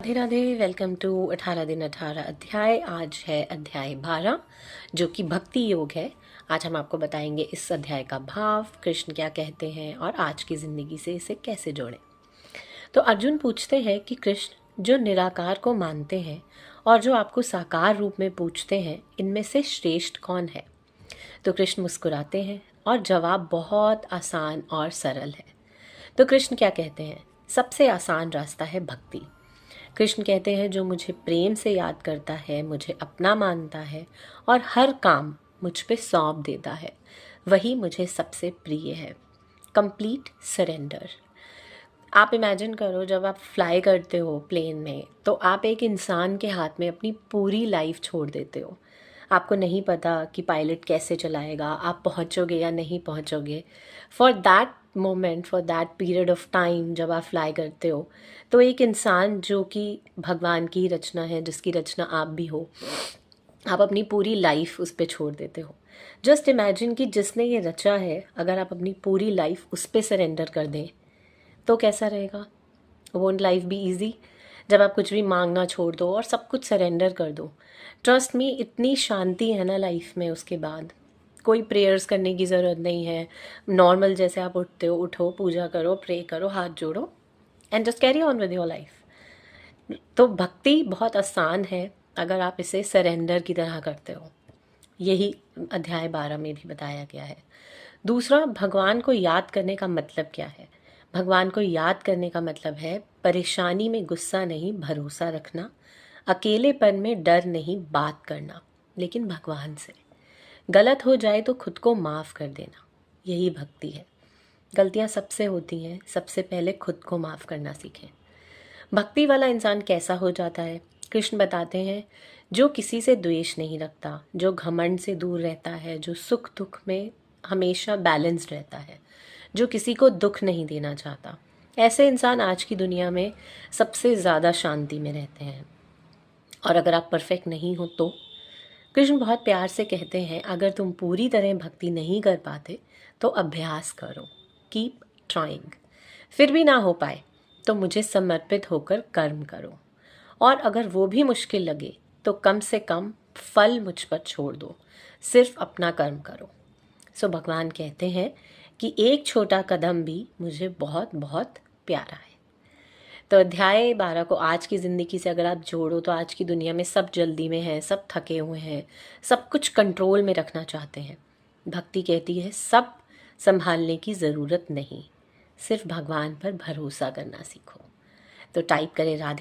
Radhe Radhe. Welcome to 18 दिन 18 अध्याय। आज है अध्याय 12 जो कि भक्ति योग है। आज हम आपको बताएंगे इस अध्याय का भाव, कृष्ण क्या कहते हैं और आज की ज़िंदगी से इसे कैसे जोड़ें। तो अर्जुन पूछते हैं कि कृष्ण, जो निराकार को मानते हैं और जो आपको साकार रूप में पूछते हैं, इनमें से श्रेष्ठ कौन है। तो कृष्ण मुस्कुराते हैं और जवाब बहुत आसान और सरल है। तो कृष्ण क्या कहते हैं, सबसे आसान रास्ता है भक्ति। कृष्ण कहते हैं, जो मुझे प्रेम से याद करता है, मुझे अपना मानता है और हर काम मुझ पे सौंप देता है, वही मुझे सबसे प्रिय है। Complete surrender. आप इमेजिन करो, जब आप फ्लाई करते हो प्लेन में, तो आप एक इंसान के हाथ में अपनी पूरी लाइफ छोड़ देते हो। आपको नहीं पता कि पायलट कैसे चलाएगा, आप पहुंचोगे या नहीं पहुंचोगे। For that moment, for that period of time जब आप फ्लाई करते हो, तो एक इंसान जो कि भगवान की रचना है, जिसकी रचना आप भी हो, आप अपनी पूरी लाइफ उस पर छोड़ देते हो। जस्ट इमेजिन कि जिसने ये रचा है, अगर आप अपनी पूरी लाइफ उस पर सरेंडर कर दें तो कैसा रहेगा। Won't life be easy. जब आप कुछ भी मांगना छोड़ दो और सब कुछ सरेंडर कर दो, ट्रस्ट मी, इतनी शांति है ना लाइफ में। उसके बाद कोई प्रेयर्स करने की ज़रूरत नहीं है। नॉर्मल जैसे आप उठते हो, उठो, पूजा करो, प्रे करो, हाथ जोड़ो and just carry on with your life. तो भक्ति बहुत आसान है अगर आप इसे सरेंडर की तरह करते हो। यही अध्याय 12 में भी बताया गया है। दूसरा, भगवान को याद करने का मतलब क्या है। भगवान को याद करने का मतलब है परेशानी में गुस्सा नहीं, भरोसा रखना, अकेलेपन में डर नहीं, बात करना, लेकिन भगवान से। गलत हो जाए तो खुद को माफ़ कर देना, यही भक्ति है। गलतियाँ सबसे होती हैं, सबसे पहले खुद को माफ़ करना सीखें। भक्ति वाला इंसान कैसा हो जाता है, कृष्ण बताते हैं, जो किसी से द्वेष नहीं रखता, जो घमंड से दूर रहता है, जो सुख दुख में हमेशा बैलेंस्ड रहता है, जो किसी को दुख नहीं देना चाहता। ऐसे इंसान आज की दुनिया में सबसे ज़्यादा शांति में रहते हैं। और अगर आप परफेक्ट नहीं हो तो कृष्ण बहुत प्यार से कहते हैं, अगर तुम पूरी तरह भक्ति नहीं कर पाते तो अभ्यास करो, कीप ट्राइंग। फिर भी ना हो पाए तो मुझे समर्पित होकर कर्म करो, और अगर वो भी मुश्किल लगे तो कम से कम फल मुझ पर छोड़ दो, सिर्फ अपना कर्म करो। सो भगवान कहते हैं कि एक छोटा कदम भी मुझे बहुत बहुत प्यारा है। तो अध्याय 12 को आज की ज़िंदगी से अगर आप जोड़ो तो आज की दुनिया में सब जल्दी में है, सब थके हुए हैं, सब कुछ कंट्रोल में रखना चाहते हैं। भक्ति कहती है, सब संभालने की ज़रूरत नहीं, सिर्फ भगवान पर भरोसा करना सीखो। तो टाइप करें राधे।